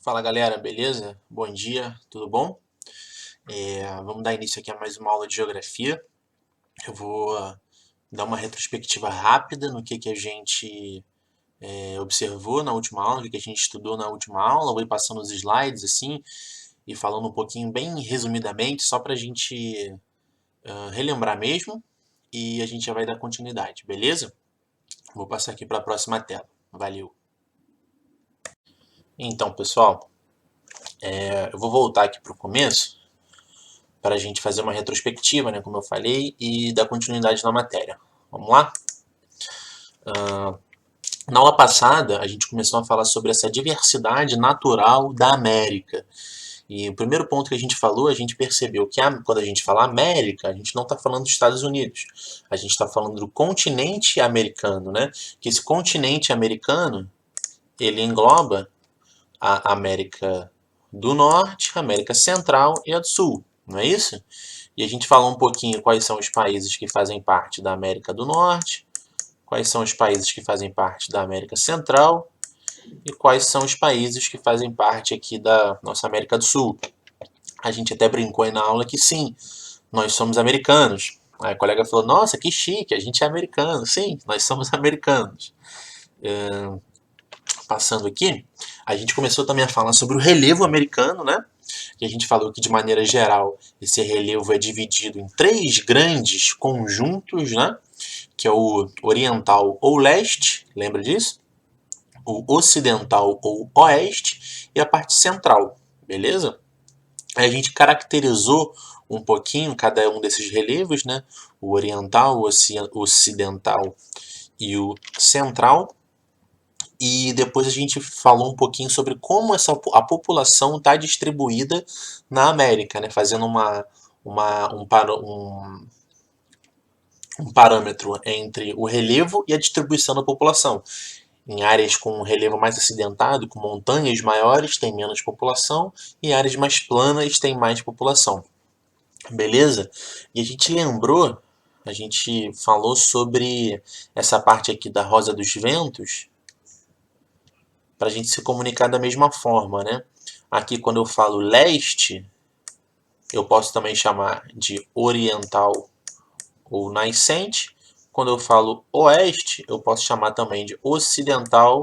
Fala galera, beleza? Bom dia, tudo bom? Vamos dar início aqui a mais uma aula de geografia. Eu vou dar uma retrospectiva rápida no que a gente observou na última aula, o que a gente estudou na última aula. Vou ir passando os slides assim e falando um pouquinho bem resumidamente, só para a gente relembrar mesmo e a gente já vai dar continuidade, beleza? Vou passar aqui para a próxima tela. Valeu! Então, pessoal, eu vou voltar aqui para o começo para a gente fazer uma retrospectiva, né, como eu falei, e dar continuidade na matéria. Vamos lá? Na aula passada, a gente começou a falar sobre essa diversidade natural da América. E o primeiro ponto que a gente falou, a gente percebeu que quando a gente fala América, a gente não está falando dos Estados Unidos. A gente está falando do continente americano, né? Que esse continente americano, ele engloba a América do Norte, a América Central e a do Sul, não é isso? E a gente falou um pouquinho quais são os países que fazem parte da América do Norte, quais são os países que fazem parte da América Central e quais são os países que fazem parte aqui da nossa América do Sul. A gente até brincou aí na aula que sim, nós somos americanos. Aí a colega falou, nossa, que chique, a gente é americano. Sim, nós somos americanos. Passando aqui, a gente começou também a falar sobre o relevo americano, né? E a gente falou que, de maneira geral, esse relevo é dividido em três grandes conjuntos, né? Que é o oriental ou leste, lembra disso? O ocidental ou oeste e a parte central, beleza? Aí a gente caracterizou um pouquinho cada um desses relevos, né? O oriental, o ocidental e o central. E depois a gente falou um pouquinho sobre como a população está distribuída na América, né? Fazendo um parâmetro entre o relevo e a distribuição da população. Em áreas com relevo mais acidentado, com montanhas maiores, tem menos população, e áreas mais planas tem mais população. Beleza? E a gente lembrou, a gente falou sobre essa parte aqui da Rosa dos Ventos, para a gente se comunicar da mesma forma, né? Aqui, quando eu falo leste, eu posso também chamar de oriental ou nascente. Quando eu falo oeste, eu posso chamar também de ocidental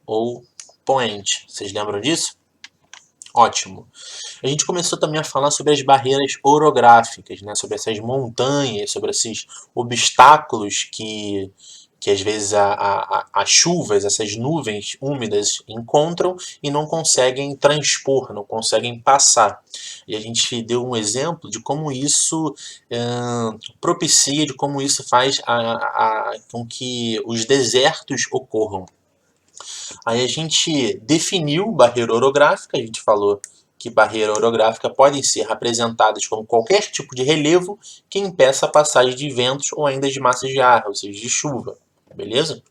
ou poente. Vocês lembram disso? Ótimo. A gente começou também a falar sobre as barreiras orográficas, né? Sobre essas montanhas, sobre esses obstáculos que às vezes as chuvas, essas nuvens úmidas encontram e não conseguem transpor, não conseguem passar. E a gente deu um exemplo de como isso propicia, de como isso faz com que os desertos ocorram. Aí a gente definiu barreira orográfica, a gente falou que barreira orográfica podem ser representadas como qualquer tipo de relevo que impeça a passagem de ventos ou ainda de massas de ar, ou seja, de chuva, beleza?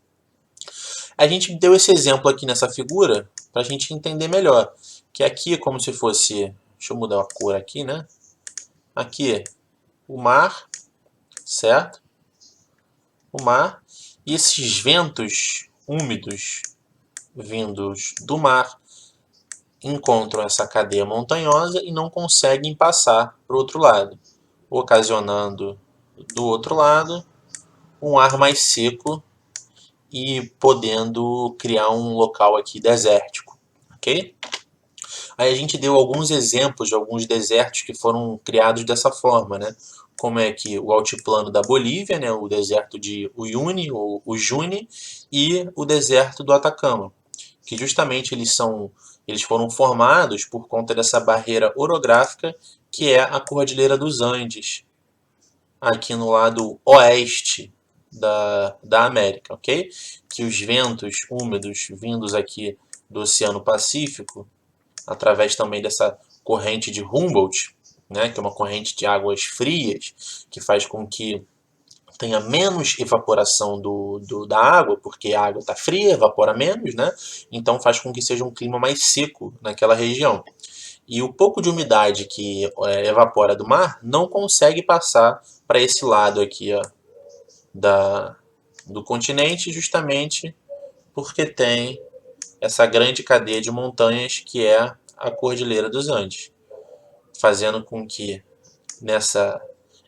A gente deu esse exemplo aqui nessa figura para a gente entender melhor, que aqui é como se fosse, deixa eu mudar a cor aqui, né? Aqui o mar, certo? O mar, e esses ventos úmidos vindos do mar encontram essa cadeia montanhosa e não conseguem passar para o outro lado, ocasionando do outro lado um ar mais seco e podendo criar um local aqui desértico, ok? Aí a gente deu alguns exemplos de alguns desertos que foram criados dessa forma, né? Como é que o altiplano da Bolívia, né, o deserto de Uyuni ou Uyuni, e o deserto do Atacama, que justamente eles foram formados por conta dessa barreira orográfica que é a Cordilheira dos Andes, aqui no lado oeste da América, ok? Que os ventos úmidos vindos aqui do Oceano Pacífico, através também dessa corrente de Humboldt, né, que é uma corrente de águas frias, que faz com que tenha menos evaporação da água, porque a água está fria, evapora menos, né? Então faz com que seja um clima mais seco naquela região. E o pouco de umidade que evapora do mar não consegue passar para esse lado aqui ó, do continente, justamente porque tem essa grande cadeia de montanhas que é a Cordilheira dos Andes, fazendo com que nessa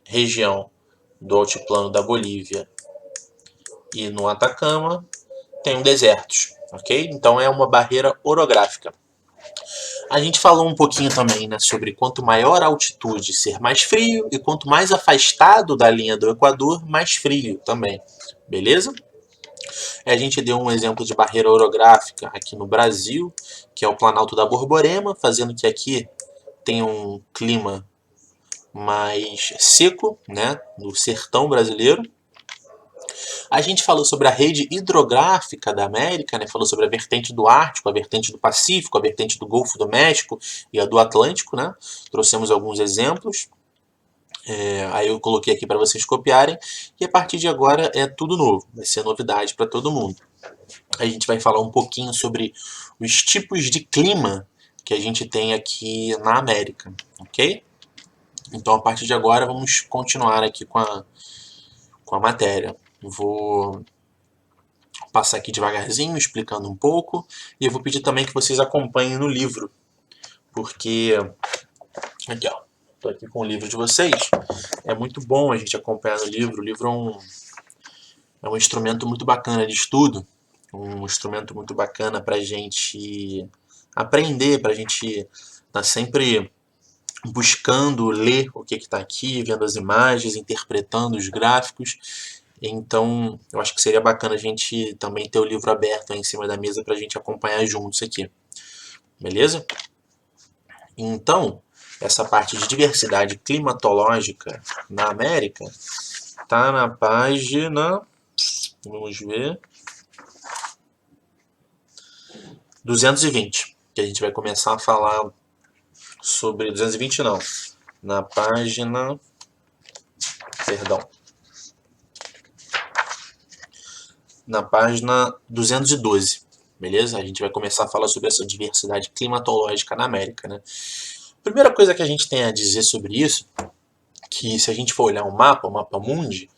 região do altiplano da Bolívia e no Atacama tenham desertos, ok? Então é uma barreira orográfica. A gente falou um pouquinho também, né, sobre quanto maior a altitude ser mais frio e quanto mais afastado da linha do Equador, mais frio também, beleza? A gente deu um exemplo de barreira orográfica aqui no Brasil, que é o Planalto da Borborema, fazendo que aqui tenha um clima mais seco, né, no sertão brasileiro. A gente falou sobre a rede hidrográfica da América, né, falou sobre a vertente do Ártico, a vertente do Pacífico, a vertente do Golfo do México e a do Atlântico, né? Trouxemos alguns exemplos. Aí eu coloquei aqui para vocês copiarem. E a partir de agora é tudo novo, vai ser novidade para todo mundo. A gente vai falar um pouquinho sobre os tipos de clima que a gente tem aqui na América, ok? Então a partir de agora vamos continuar aqui com a matéria. Vou passar aqui devagarzinho, explicando um pouco, e eu vou pedir também que vocês acompanhem no livro, porque aqui ó, tô aqui com o livro de vocês. É muito bom a gente acompanhar no livro. O livro é um instrumento muito bacana de estudo, um instrumento muito bacana para a gente aprender, para a gente estar sempre buscando ler o que está aqui, vendo as imagens, interpretando os gráficos. Então, eu acho que seria bacana a gente também ter o livro aberto aí em cima da mesa para a gente acompanhar juntos aqui. Beleza? Então, essa parte de diversidade climatológica na América está na página, vamos ver, 220, que a gente vai começar a falar sobre 220 não, na página, perdão, na página 212, beleza? A gente vai começar a falar sobre essa diversidade climatológica na América, né? Primeira coisa que a gente tem a dizer sobre isso, que se a gente for olhar o mapa mundi,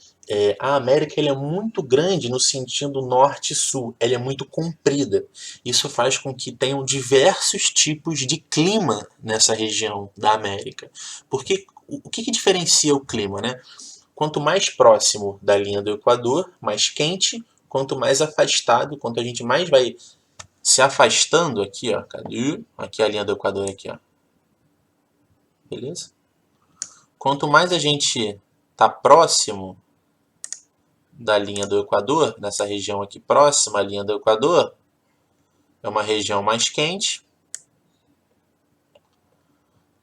a América ele é muito grande no sentido norte e sul, ela é muito comprida. Isso faz com que tenham diversos tipos de clima nessa região da América. Porque o que diferencia o clima, né? Quanto mais próximo da linha do Equador, mais quente, quanto mais afastado, quanto a gente mais vai se afastando aqui, ó, cadê? Aqui a linha do Equador aqui, ó. Beleza? Quanto mais a gente está próximo da linha do Equador, nessa região aqui próxima à linha do Equador, é uma região mais quente.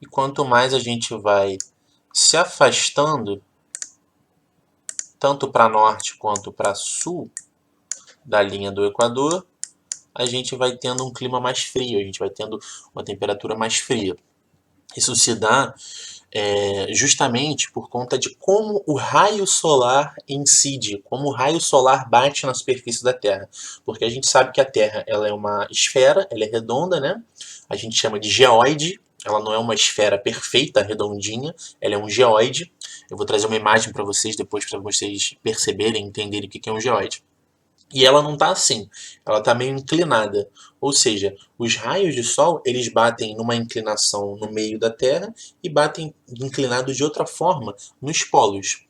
E quanto mais a gente vai se afastando, tanto para norte quanto para sul da linha do Equador, a gente vai tendo um clima mais frio, a gente vai tendo uma temperatura mais fria. Isso se dá justamente por conta de como o raio solar incide, como o raio solar bate na superfície da Terra. Porque a gente sabe que a Terra ela é uma esfera, ela é redonda, né? A gente chama de geóide, ela não é uma esfera perfeita, redondinha, ela é um geóide. Eu vou trazer uma imagem para vocês depois para vocês perceberem, entenderem o que é um geóide. E ela não está assim, ela está meio inclinada. Ou seja, os raios de sol eles batem numa inclinação no meio da Terra e batem inclinados de outra forma nos polos.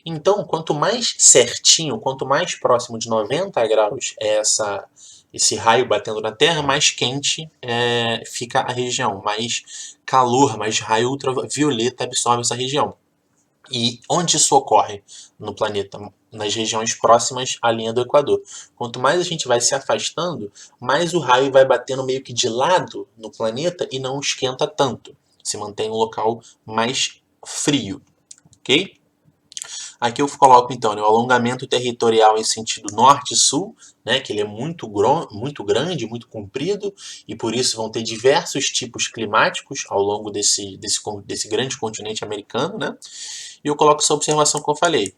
Então, quanto mais certinho, quanto mais próximo de 90 graus é esse raio batendo na Terra, mais quente fica a região, mais calor, mais raio ultravioleta absorve essa região. E onde isso ocorre no planeta? Nas regiões próximas à linha do Equador. Quanto mais a gente vai se afastando, mais o raio vai batendo meio que de lado no planeta e não esquenta tanto. Se mantém um local mais frio, ok? Aqui eu coloco então o alongamento territorial em sentido norte e sul, né, que ele é muito grande, muito comprido, e por isso vão ter diversos tipos climáticos ao longo desse grande continente americano, né? E eu coloco essa observação que eu falei.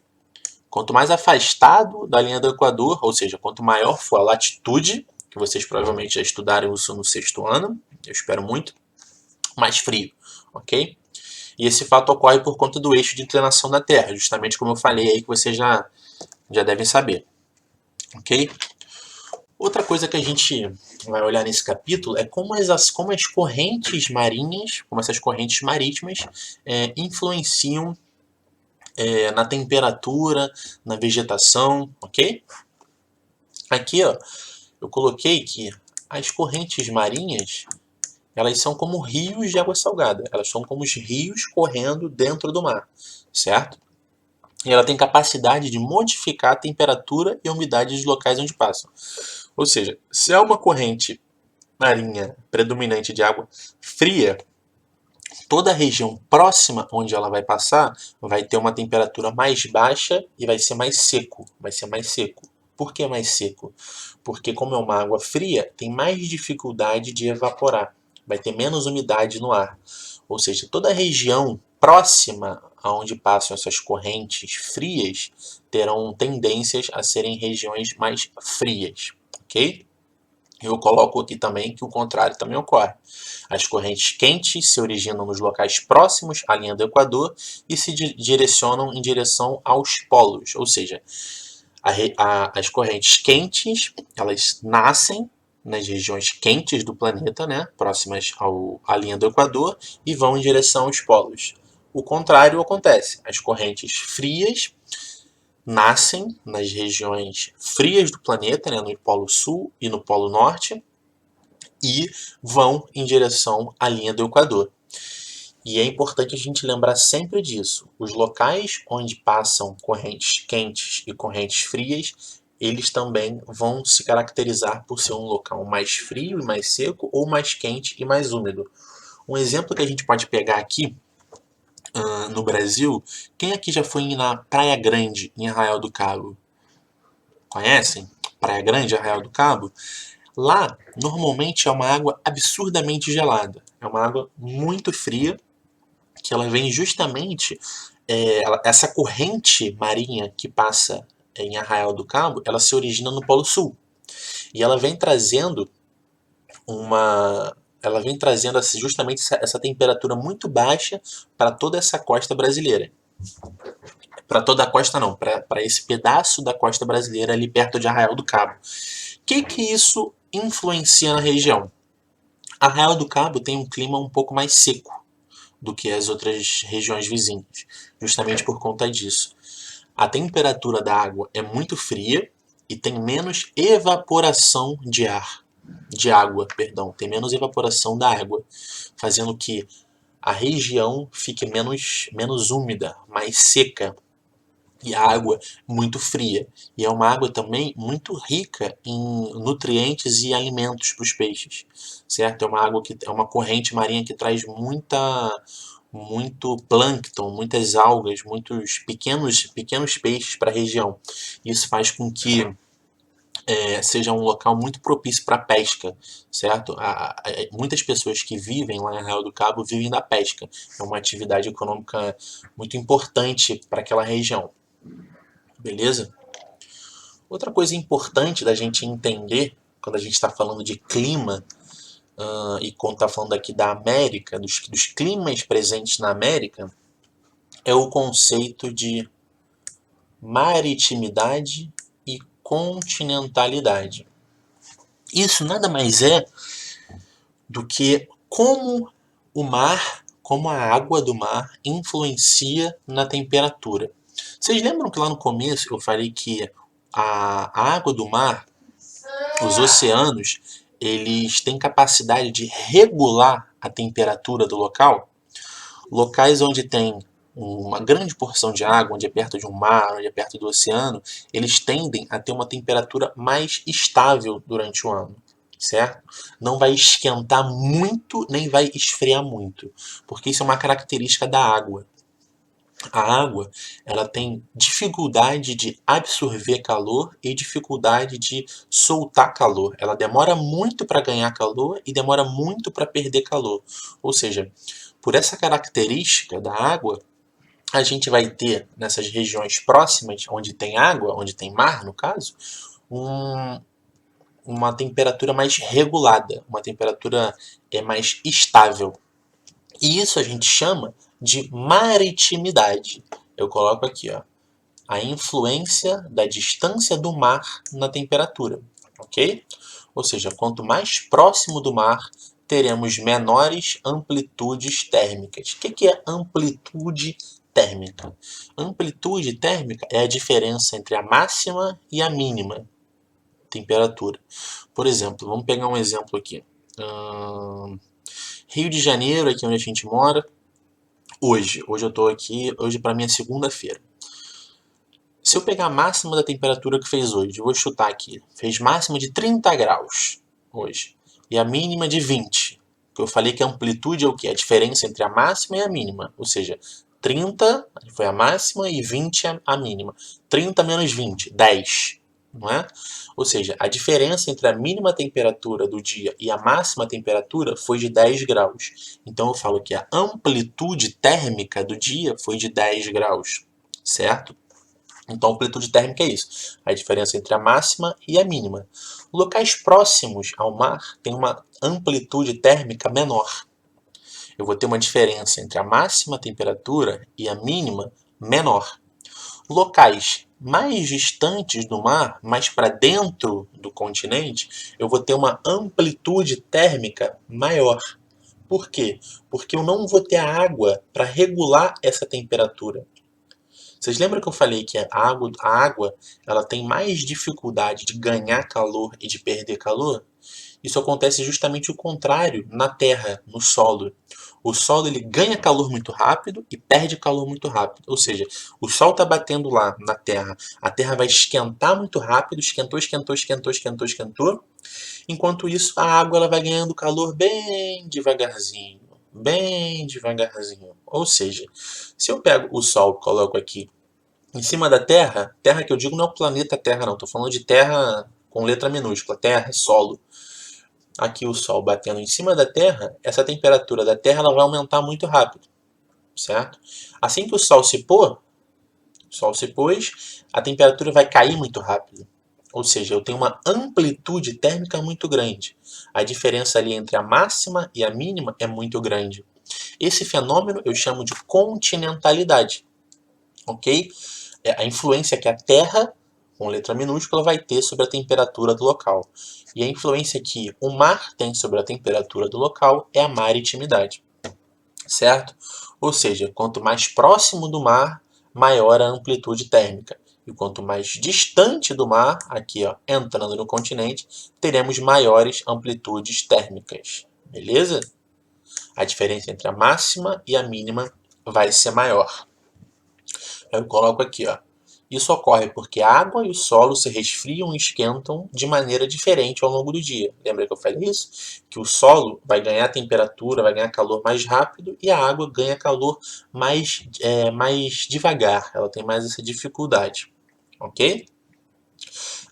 Quanto mais afastado da linha do Equador, ou seja, quanto maior for a latitude, que vocês provavelmente já estudaram isso no sexto ano, eu espero muito, mais frio, ok? E esse fato ocorre por conta do eixo de inclinação da Terra, justamente como eu falei aí que vocês já devem saber, ok? Outra coisa que a gente vai olhar nesse capítulo é como as correntes marinhas, como essas correntes marítimas influenciam na temperatura, na vegetação, ok? Aqui, ó, eu coloquei que as correntes marinhas, elas são como rios de água salgada. Elas são como os rios correndo dentro do mar, certo? E ela tem capacidade de modificar a temperatura e a umidade dos locais onde passam. Ou seja, se é uma corrente marinha predominante de água fria, toda a região próxima onde ela vai passar vai ter uma temperatura mais baixa e vai ser mais seco. Vai ser mais seco. Por que mais seco? Porque como é uma água fria, tem mais dificuldade de evaporar. Vai ter menos umidade no ar. Ou seja, toda a região próxima aonde passam essas correntes frias terão tendências a serem regiões mais frias, ok? Eu coloco aqui também que o contrário também ocorre. As correntes quentes se originam nos locais próximos à linha do Equador e se direcionam em direção aos polos, ou seja, as correntes quentes elas nascem nas regiões quentes do planeta, né, próximas à linha do Equador, e vão em direção aos polos. O contrário acontece. As correntes frias nascem nas regiões frias do planeta, né, no Polo Sul e no Polo Norte, e vão em direção à linha do Equador. E é importante a gente lembrar sempre disso. Os locais onde passam correntes quentes e correntes frias, eles também vão se caracterizar por ser um local mais frio e mais seco, ou mais quente e mais úmido. Um exemplo que a gente pode pegar aqui no Brasil, quem aqui já foi na Praia Grande, em Arraial do Cabo? Conhecem? Praia Grande, Arraial do Cabo? Lá, normalmente é uma água absurdamente gelada. É uma água muito fria, que ela vem justamente... essa corrente marinha que passa em Arraial do Cabo, ela se origina no Polo Sul. E ela vem trazendo justamente essa temperatura muito baixa para toda essa costa brasileira. Para toda a costa não, para esse pedaço da costa brasileira ali perto de Arraial do Cabo. O que isso influencia na região? Arraial do Cabo tem um clima um pouco mais seco do que as outras regiões vizinhas, justamente por conta disso. A temperatura da água é muito fria e tem menos evaporação de água, tem menos evaporação da água, fazendo que a região fique menos úmida, mais seca, e a água muito fria. E é uma água também muito rica em nutrientes e alimentos para os peixes, certo? É uma água que é uma corrente marinha que traz muito plâncton, muitas algas, muitos pequenos peixes para a região. Isso faz com que seja um local muito propício para a pesca, certo? Muitas pessoas que vivem lá em Arraial do Cabo vivem da pesca. É uma atividade econômica muito importante para aquela região. Beleza? Outra coisa importante da gente entender quando a gente está falando de clima e quando está falando aqui da América, dos climas presentes na América, é o conceito de maritimidade e continentalidade. Isso nada mais é do que como a água do mar influencia na temperatura. Vocês lembram que lá no começo eu falei que a água do mar, os oceanos, eles têm capacidade de regular a temperatura do local? Locais onde tem uma grande porção de água, onde é perto de um mar, onde é perto do oceano, eles tendem a ter uma temperatura mais estável durante o ano, certo? Não vai esquentar muito, nem vai esfriar muito, porque isso é uma característica da água. A água, ela tem dificuldade de absorver calor e dificuldade de soltar calor. Ela demora muito para ganhar calor e demora muito para perder calor. Ou seja, por essa característica da água, a gente vai ter nessas regiões próximas, onde tem água, onde tem mar, no caso, uma temperatura mais regulada, uma temperatura mais estável. E isso a gente chama de maritimidade. Eu coloco aqui, ó, a influência da distância do mar na temperatura, ok? Ou seja, quanto mais próximo do mar, teremos menores amplitudes térmicas. O que é amplitude térmica? Amplitude térmica é a diferença entre a máxima e a mínima temperatura. Por exemplo, vamos pegar um exemplo aqui. Rio de Janeiro, aqui onde a gente mora, hoje eu estou aqui, hoje para mim é segunda-feira. Se eu pegar a máxima da temperatura que fez hoje, eu vou chutar aqui, fez máxima de 30 graus hoje, e a mínima de 20. Eu falei que a amplitude é o quê? A diferença entre a máxima e a mínima, ou seja, 30 foi a máxima e 20 a mínima. 30 menos 20, 10, não é? Ou seja, a diferença entre a mínima temperatura do dia e a máxima temperatura foi de 10 graus. Então eu falo que a amplitude térmica do dia foi de 10 graus, certo? Então, a amplitude térmica é isso, a diferença entre a máxima e a mínima. Locais próximos ao mar têm uma amplitude térmica menor. Eu vou ter uma diferença entre a máxima temperatura e a mínima menor. Locais mais distantes do mar, mais para dentro do continente, eu vou ter uma amplitude térmica maior. Por quê? Porque eu não vou ter a água para regular essa temperatura. Vocês lembram que eu falei que a água ela tem mais dificuldade de ganhar calor e de perder calor? Isso acontece justamente o contrário na Terra, no solo. O solo ele ganha calor muito rápido e perde calor muito rápido. Ou seja, o sol está batendo lá na Terra, a Terra vai esquentar muito rápido, esquentou, esquentou, esquentou, esquentou, esquentou. Enquanto isso, a água ela vai ganhando calor bem devagarzinho, bem devagarzinho. Ou seja, se eu pego o Sol e coloco aqui em cima da Terra, Terra que eu digo não é o planeta Terra não, estou falando de Terra com letra minúscula, Terra, solo. Aqui o Sol batendo em cima da Terra, essa temperatura da Terra ela vai aumentar muito rápido, certo? Assim que o Sol se pôs, a temperatura vai cair muito rápido. Ou seja, eu tenho uma amplitude térmica muito grande. A diferença ali entre a máxima e a mínima é muito grande. Esse fenômeno eu chamo de continentalidade, ok? É a influência que a Terra, com letra minúscula, vai ter sobre a temperatura do local. E a influência que o mar tem sobre a temperatura do local é a maritimidade, certo? Ou seja, quanto mais próximo do mar, maior a amplitude térmica. E quanto mais distante do mar, aqui ó, entrando no continente, teremos maiores amplitudes térmicas. Beleza? A diferença entre a máxima e a mínima vai ser maior. Eu coloco aqui, ó. Isso ocorre porque a água e o solo se resfriam e esquentam de maneira diferente ao longo do dia. Lembra que eu falei isso? Que o solo vai ganhar temperatura, vai ganhar calor mais rápido e a água ganha calor mais devagar. Ela tem mais essa dificuldade. Ok?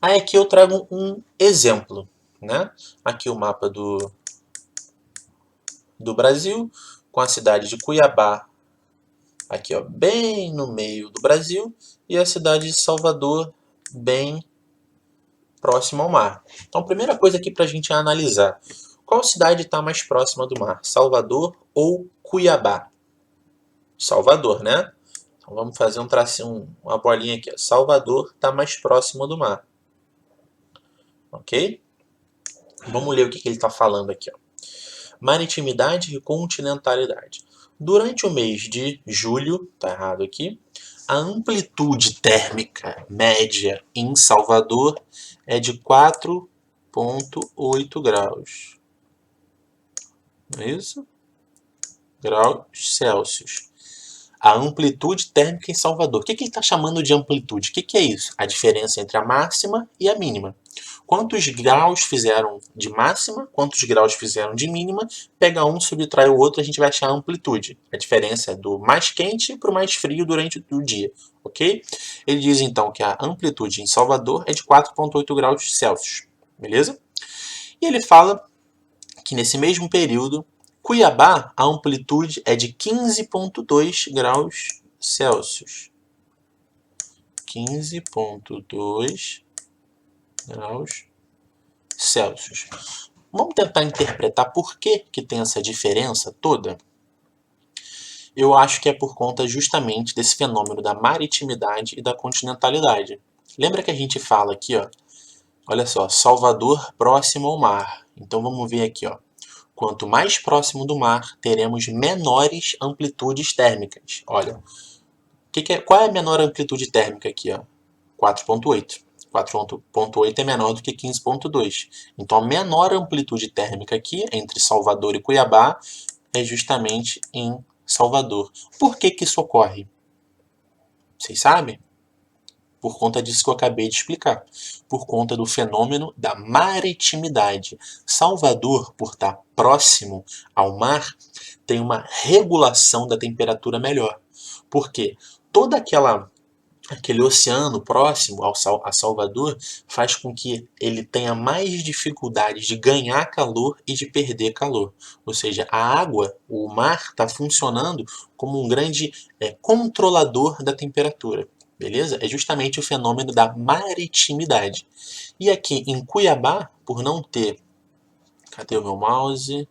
Aí aqui eu trago um exemplo, né? Aqui o mapa do Brasil, com a cidade de Cuiabá aqui, ó, bem no meio do Brasil, e a cidade de Salvador, bem próximo ao mar. Então, a primeira coisa aqui para a gente analisar: qual cidade está mais próxima do mar, Salvador ou Cuiabá? Salvador, né? Então, vamos fazer um tracinho, uma bolinha aqui. Ó. Salvador está mais próximo do mar. Ok? Vamos ler o que ele está falando aqui. Ó. Maritimidade e continentalidade. Durante o mês de julho, tá errado aqui, a amplitude térmica média em Salvador é de 4,8 graus. Não é isso? Graus Celsius. A amplitude térmica em Salvador. O que ele está chamando de amplitude? O que é isso? A diferença entre a máxima e a mínima. Quantos graus fizeram de máxima, quantos graus fizeram de mínima, pega um, subtrai o outro, a gente vai achar a amplitude. A diferença é do mais quente para o mais frio durante o dia, ok? Ele diz então que a amplitude em Salvador é de 4,8 graus Celsius, beleza? E ele fala que nesse mesmo período, Cuiabá, a amplitude é de 15,2 graus Celsius. 15,2 graus Celsius. Vamos tentar interpretar por que tem essa diferença toda? Eu acho que é por conta justamente desse fenômeno da maritimidade e da continentalidade. Lembra que a gente fala aqui, ó, Olha só, Salvador próximo ao mar. Então vamos ver aqui, ó. Quanto mais próximo do mar, teremos menores amplitudes térmicas. Olha, qual é a menor amplitude térmica aqui? Ó? 4,8. 4,8 é menor do que 15,2. Então a menor amplitude térmica aqui, entre Salvador e Cuiabá, é justamente em Salvador. Por que isso ocorre? Vocês sabem? Por conta disso que eu acabei de explicar. Por conta do fenômeno da maritimidade. Salvador, por estar próximo ao mar, tem uma regulação da temperatura melhor. Por quê? Todo aquele oceano próximo a Salvador faz com que ele tenha mais dificuldades de ganhar calor e de perder calor. Ou seja, a água, o mar, está funcionando como um grande controlador da temperatura. Beleza? É justamente o fenômeno da maritimidade. E aqui em Cuiabá, por não ter. Cadê o meu mouse?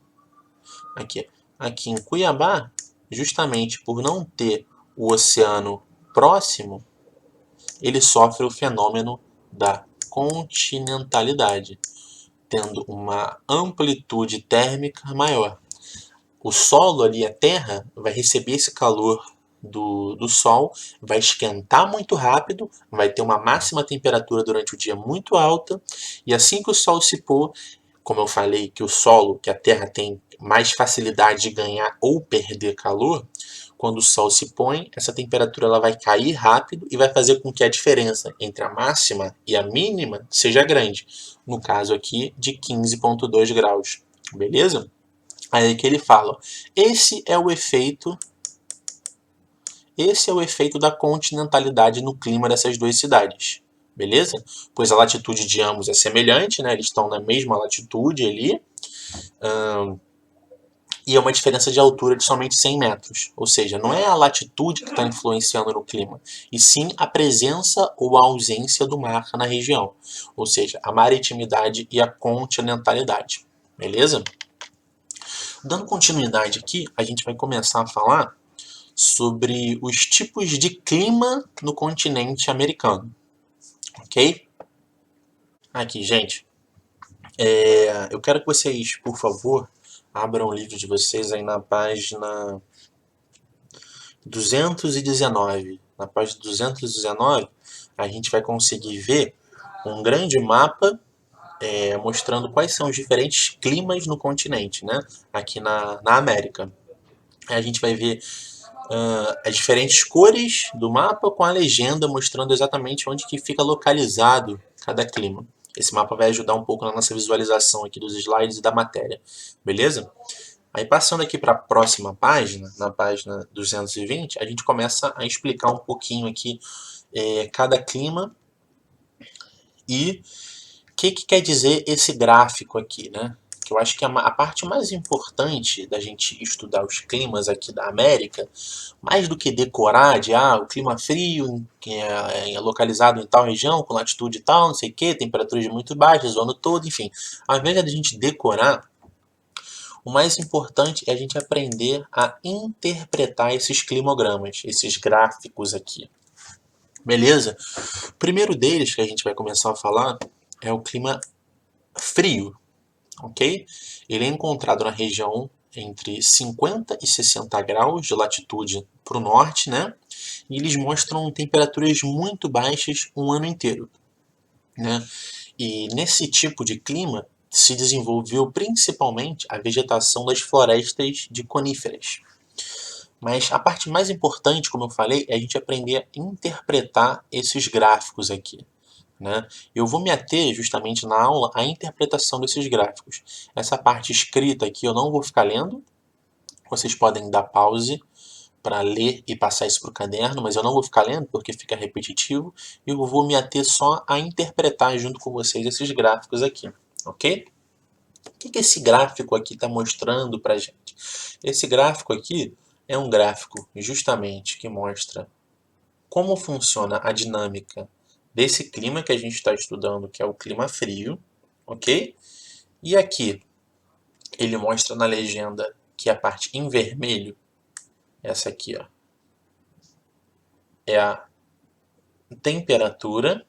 Aqui. Aqui em Cuiabá, justamente por não ter o oceano próximo, ele sofre o fenômeno da continentalidade, tendo uma amplitude térmica maior. O solo ali, a terra, vai receber esse calor do sol, vai esquentar muito rápido, vai ter uma máxima temperatura durante o dia muito alta, e assim que o sol se pôr, como eu falei que o solo, que a terra tem mais facilidade de ganhar ou perder calor, quando o sol se põe, essa temperatura ela vai cair rápido e vai fazer com que a diferença entre a máxima e a mínima seja grande. No caso aqui, de 15,2 graus. Beleza? Aí que ele fala, esse é o efeito da continentalidade no clima dessas duas cidades. Beleza? Pois a latitude de ambos é semelhante, né? Eles estão na mesma latitude ali. E é uma diferença de altura de somente 100 metros. Ou seja, não é a latitude que está influenciando no clima, e sim a presença ou a ausência do mar na região. Ou seja, a maritimidade e a continentalidade. Beleza? Dando continuidade aqui, a gente vai começar a falar sobre os tipos de clima no continente americano. Ok? Aqui, gente. Eu quero que vocês, por favor, abram o livro de vocês aí na página 219. Na página 219, a gente vai conseguir ver um grande mapa mostrando quais são os diferentes climas no continente, né? Aqui na América. A gente vai ver as diferentes cores do mapa com a legenda mostrando exatamente onde que fica localizado cada clima. Esse mapa vai ajudar um pouco na nossa visualização aqui dos slides e da matéria, beleza? Aí passando aqui para a próxima página, na página 220, a gente começa a explicar um pouquinho aqui cada clima e o que quer dizer esse gráfico aqui, né? Que eu acho que a parte mais importante da gente estudar os climas aqui da América, mais do que decorar de o clima frio que é localizado em tal região, com latitude tal, não sei o que, temperaturas muito baixas o ano todo, enfim. Ao invés de a gente decorar, o mais importante é a gente aprender a interpretar esses climogramas, esses gráficos aqui. Beleza? O primeiro deles que a gente vai começar a falar é o clima frio, ok? Ele é encontrado na região entre 50 e 60 graus de latitude para o norte, né? E eles mostram temperaturas muito baixas o ano inteiro, né? E nesse tipo de clima se desenvolveu principalmente a vegetação das florestas de coníferas. Mas a parte mais importante, como eu falei, é a gente aprender a interpretar esses gráficos aqui. Né? Eu vou me ater justamente na aula à interpretação desses gráficos. Essa parte escrita aqui eu não vou ficar lendo. Vocês podem dar pause para ler e passar isso para o caderno, mas eu não vou ficar lendo porque fica repetitivo. E eu vou me ater só a interpretar junto com vocês esses gráficos aqui. Ok? O que esse gráfico aqui está mostrando para a gente? Esse gráfico aqui é um gráfico justamente que mostra como funciona a dinâmica desse clima que a gente está estudando, que é o clima frio, ok? E aqui ele mostra na legenda que a parte em vermelho, essa aqui, ó, é a temperatura,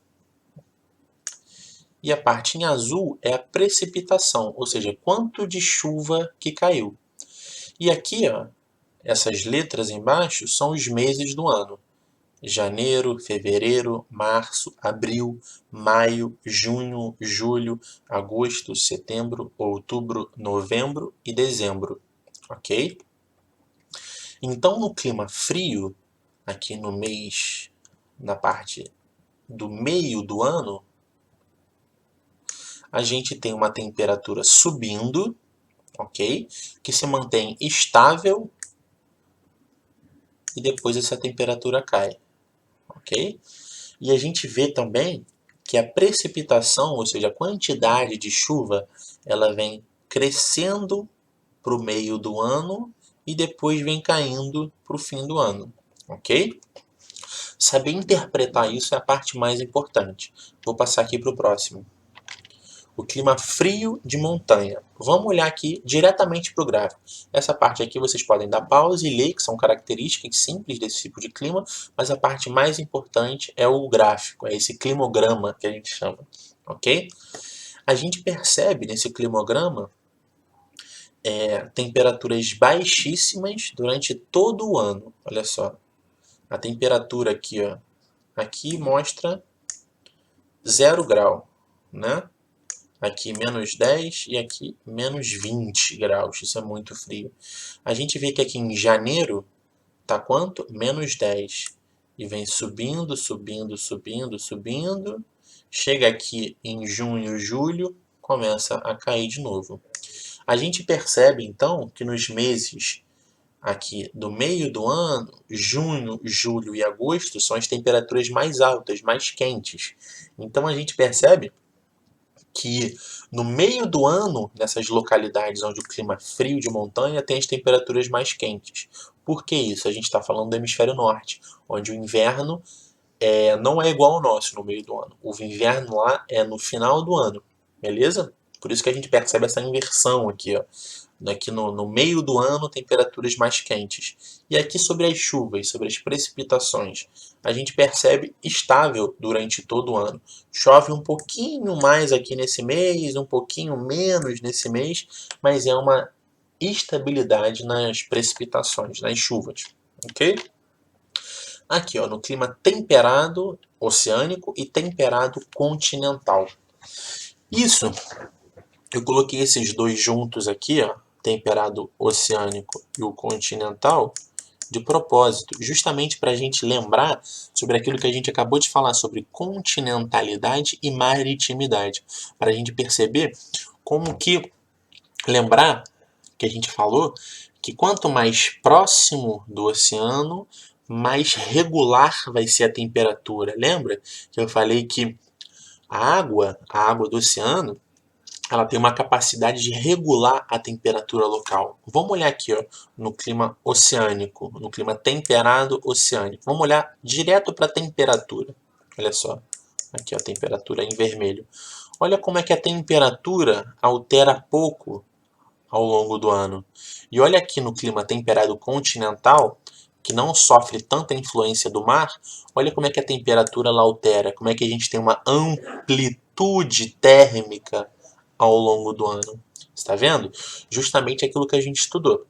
E a parte em azul é a precipitação, ou seja, quanto de chuva que caiu. E aqui, ó, essas letras embaixo são os meses do ano. Janeiro, fevereiro, março, abril, maio, junho, julho, agosto, setembro, outubro, novembro e dezembro, ok? Então, no clima frio, aqui no mês, na parte do meio do ano, a gente tem uma temperatura subindo, ok? Que se mantém estável e depois essa temperatura cai, ok? E a gente vê também que a precipitação, ou seja, a quantidade de chuva, ela vem crescendo para o meio do ano e depois vem caindo para o fim do ano, ok? Saber interpretar isso é a parte mais importante. Vou passar aqui para o próximo. O clima frio de montanha. Vamos olhar aqui diretamente para o gráfico. Essa parte aqui vocês podem dar pausa e ler, que são características simples desse tipo de clima, mas a parte mais importante é o gráfico, é esse climograma que a gente chama, ok? A gente percebe nesse climograma temperaturas baixíssimas durante todo o ano. Olha só, a temperatura aqui, ó, aqui mostra 0 grau, né? Aqui menos 10 e aqui menos 20 graus. Isso é muito frio. A gente vê que aqui em janeiro tá quanto? Menos 10. E vem subindo, subindo, subindo, subindo. Chega aqui em junho, julho, começa a cair de novo. A gente percebe então que nos meses aqui do meio do ano, junho, julho e agosto, são as temperaturas mais altas, mais quentes. Então a gente percebe que no meio do ano, nessas localidades onde o clima é frio de montanha, tem as temperaturas mais quentes. Por que isso? A gente está falando do hemisfério norte, onde o inverno não é igual ao nosso no meio do ano. O inverno lá é no final do ano, beleza? Por isso que a gente percebe essa inversão aqui, ó. Aqui no meio do ano, temperaturas mais quentes. E aqui sobre as chuvas, sobre as precipitações, a gente percebe estável durante todo o ano. Chove um pouquinho mais aqui nesse mês, um pouquinho menos nesse mês, mas é uma estabilidade nas precipitações, nas chuvas, ok? Aqui, ó, no clima temperado oceânico e temperado continental. Isso, eu coloquei esses dois juntos aqui, ó, temperado oceânico e o continental, de propósito, justamente para a gente lembrar sobre aquilo que a gente acabou de falar sobre continentalidade e maritimidade, para a gente perceber como que lembrar que a gente falou que quanto mais próximo do oceano, mais regular vai ser a temperatura. Lembra que eu falei que a água do oceano, ela tem uma capacidade de regular a temperatura local. Vamos olhar aqui, ó, no clima oceânico, no clima temperado oceânico. Vamos olhar direto para a temperatura. Olha só, aqui ó, a temperatura em vermelho. Olha como é que a temperatura altera pouco ao longo do ano. E olha aqui no clima temperado continental, que não sofre tanta influência do mar, olha como é que a temperatura ela altera, como é que a gente tem uma amplitude térmica ao longo do ano. Está vendo? Justamente aquilo que a gente estudou.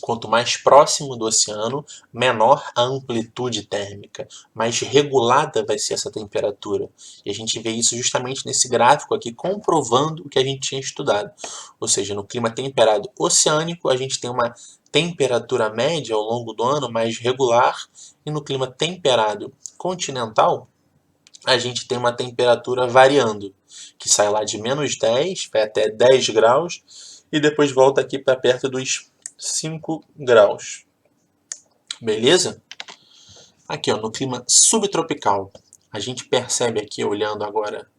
Quanto mais próximo do oceano, menor a amplitude térmica, mais regulada vai ser essa temperatura. E a gente vê isso justamente nesse gráfico aqui, comprovando o que a gente tinha estudado. Ou seja, no clima temperado oceânico, a gente tem uma temperatura média ao longo do ano mais regular, e no clima temperado continental, a gente tem uma temperatura variando, que sai lá de menos 10, vai até 10 graus, e depois volta aqui para perto dos 5 graus. Beleza? Aqui, ó, no clima subtropical, a gente percebe aqui, olhando agora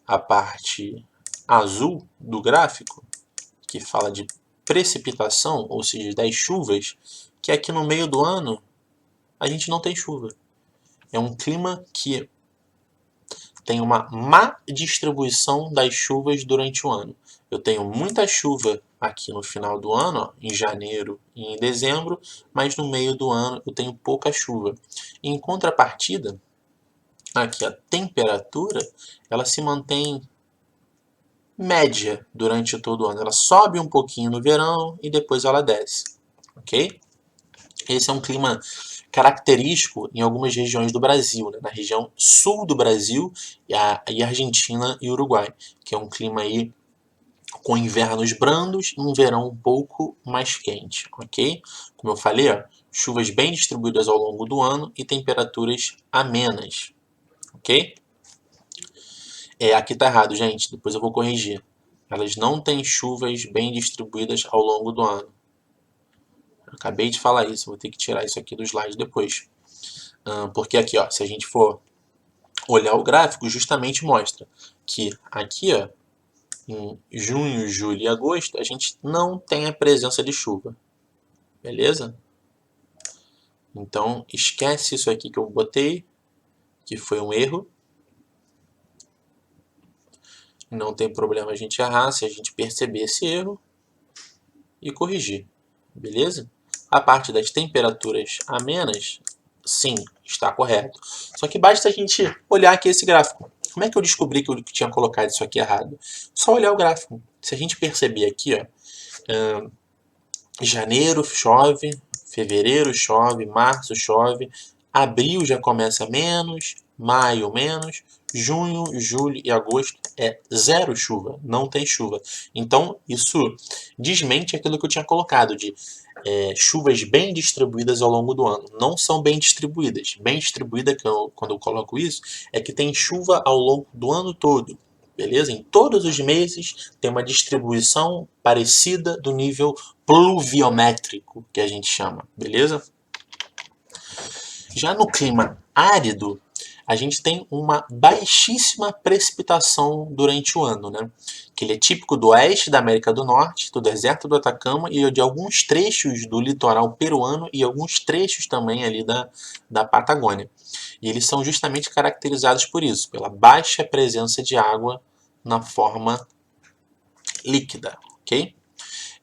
a parte azul do gráfico, que fala de precipitação, ou seja, das chuvas, que aqui no meio do ano a gente não tem chuva. É um clima que tem uma má distribuição das chuvas durante o ano. Eu tenho muita chuva aqui no final do ano, ó, em janeiro e em dezembro, mas no meio do ano eu tenho pouca chuva. Em contrapartida, aqui a temperatura, ela se mantém média durante todo o ano. Ela sobe um pouquinho no verão e depois ela desce, ok? Esse é um clima característico em algumas regiões do Brasil, né? Na região sul do Brasil e Argentina e Uruguai, que é um clima aí com invernos brandos e um verão um pouco mais quente, ok? Como eu falei, ó, chuvas bem distribuídas ao longo do ano e temperaturas amenas, ok? Aqui tá errado, gente, depois eu vou corrigir. Elas não têm chuvas bem distribuídas ao longo do ano. Eu acabei de falar isso, vou ter que tirar isso aqui do slide depois. Porque aqui, ó, se a gente for olhar o gráfico, justamente mostra que aqui, ó, em junho, julho e agosto, a gente não tem a presença de chuva. Beleza? Então, esquece isso aqui que eu botei, que foi um erro. Não tem problema a gente errar se a gente perceber esse erro e corrigir. Beleza? A parte das temperaturas amenas, sim, está correto. Só que basta a gente olhar aqui esse gráfico. Como é que eu descobri que eu tinha colocado isso aqui errado? Só olhar o gráfico. Se a gente perceber aqui, ó, janeiro chove, fevereiro chove, março chove, abril já começa menos, maio menos, junho, julho e agosto é zero chuva, não tem chuva. Então isso desmente aquilo que eu tinha colocado de chuvas bem distribuídas ao longo do ano. Não são bem distribuídas. Bem distribuída, quando eu coloco isso, é que tem chuva ao longo do ano todo. Beleza? Em todos os meses tem uma distribuição parecida do nível pluviométrico, que a gente chama. Beleza? Já no clima árido, a gente tem uma baixíssima precipitação durante o ano, né? Que ele é típico do oeste da América do Norte, do deserto do Atacama e de alguns trechos do litoral peruano e alguns trechos também ali da Patagônia. E eles são justamente caracterizados por isso, pela baixa presença de água na forma líquida, ok?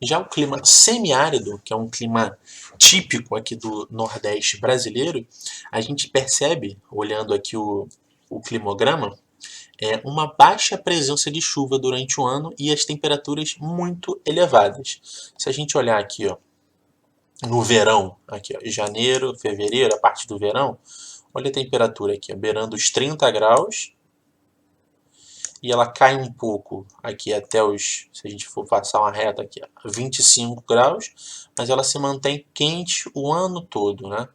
Já o clima semiárido, que é um clima típico aqui do Nordeste brasileiro, a gente percebe, olhando aqui o climograma, uma baixa presença de chuva durante o ano e as temperaturas muito elevadas. Se a gente olhar aqui, ó, no verão, aqui, ó, janeiro, fevereiro, a parte do verão, olha a temperatura aqui, ó, beirando os 30 graus, e ela cai um pouco aqui até os, se a gente for passar uma reta aqui, 25 graus, mas ela se mantém quente o ano todo, né?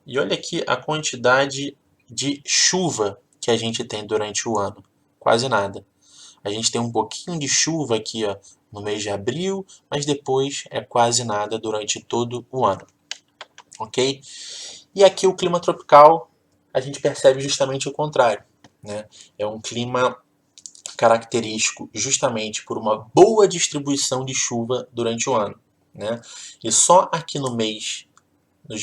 E olha aqui a quantidade de chuva que a gente tem durante o ano, quase nada. A gente tem um pouquinho de chuva aqui, ó, no mês de abril, mas depois é quase nada durante todo o ano, ok? E aqui o clima tropical, a gente percebe justamente o contrário, né? É um clima característico justamente por uma boa distribuição de chuva durante o ano, né? E só aqui nos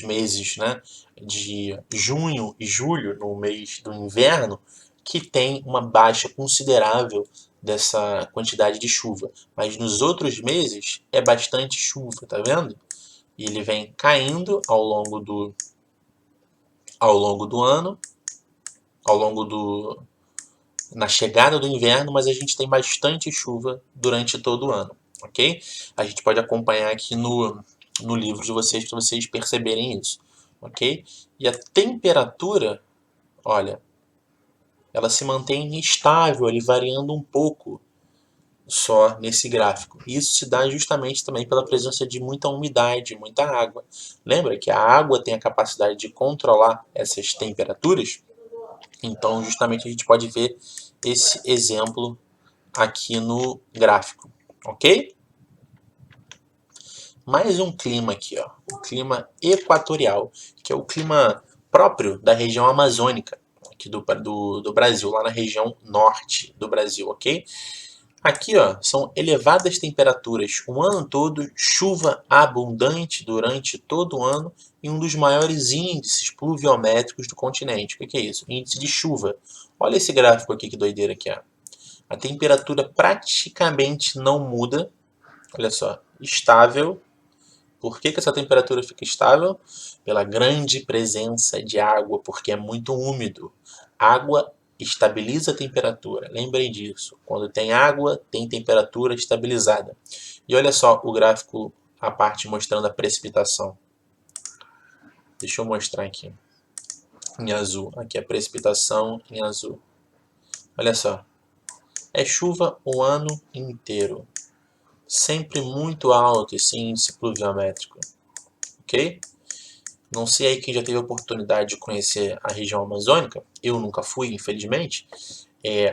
meses, né, de junho e julho, no mês do inverno, que tem uma baixa considerável dessa quantidade de chuva. Mas nos outros meses é bastante chuva, tá vendo? E ele vem caindo ao longo do ano, ao longo do, na chegada do inverno, mas a gente tem bastante chuva durante todo o ano, ok? A gente pode acompanhar aqui no livro de vocês para vocês perceberem isso, ok? E a temperatura, olha, ela se mantém estável, ali variando um pouco só nesse gráfico. Isso se dá justamente também pela presença de muita umidade, muita água. Lembra que a água tem a capacidade de controlar essas temperaturas? Então, justamente a gente pode ver esse exemplo aqui no gráfico, ok? Mais um clima aqui, ó, o clima equatorial, que é o clima próprio da região amazônica aqui do Brasil, lá na região norte do Brasil, ok? Aqui, ó, são elevadas temperaturas o ano todo, chuva abundante durante todo o ano e um dos maiores índices pluviométricos do continente. O que é isso? Índice de chuva. Olha esse gráfico aqui, que doideira que é. A temperatura praticamente não muda, olha só, estável Por que essa temperatura fica estável? Pela grande presença de água, porque é muito úmido. Água estabiliza a temperatura, lembrem disso. Quando tem água, tem temperatura estabilizada. E olha só o gráfico, a parte mostrando a precipitação. Deixa eu mostrar aqui em azul. Aqui a precipitação em azul. Olha só. É chuva o ano inteiro. Sempre muito alto esse índice pluviométrico. Ok? Não sei aí quem já teve a oportunidade de conhecer a região amazônica. Eu nunca fui, infelizmente.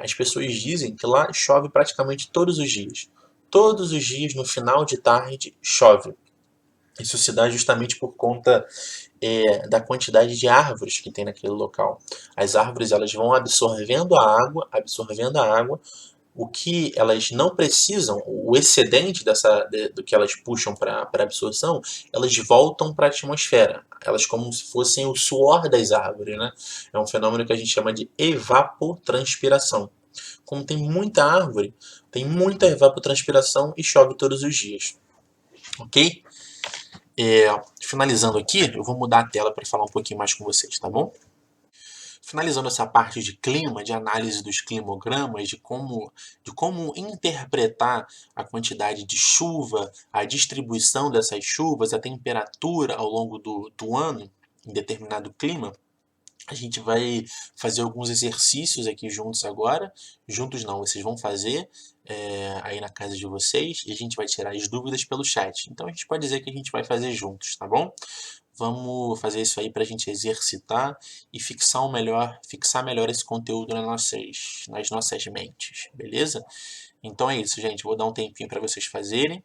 As pessoas dizem que lá chove praticamente todos os dias. Todos os dias, no final de tarde, chove. Isso se dá justamente por conta da quantidade de árvores que tem naquele local. As árvores elas vão absorvendo a água, o que elas não precisam, o excedente do que elas puxam para absorção, elas voltam para a atmosfera. Elas como se fossem o suor das árvores, né? É um fenômeno que a gente chama de evapotranspiração. Como tem muita árvore, tem muita evapotranspiração e chove todos os dias. Ok? Finalizando aqui, eu vou mudar a tela para falar um pouquinho mais com vocês, tá bom? Finalizando essa parte de clima, de análise dos climogramas, de como interpretar a quantidade de chuva, a distribuição dessas chuvas, a temperatura ao longo do ano em determinado clima, a gente vai fazer alguns exercícios aqui juntos agora. Juntos não, vocês vão fazer aí na casa de vocês e a gente vai tirar as dúvidas pelo chat. Então a gente pode dizer que a gente vai fazer juntos, tá bom? Vamos fazer isso aí para a gente exercitar e fixar melhor esse conteúdo nas nossas mentes, beleza? Então é isso, gente. Vou dar um tempinho para vocês fazerem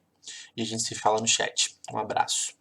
e a gente se fala no chat. Um abraço.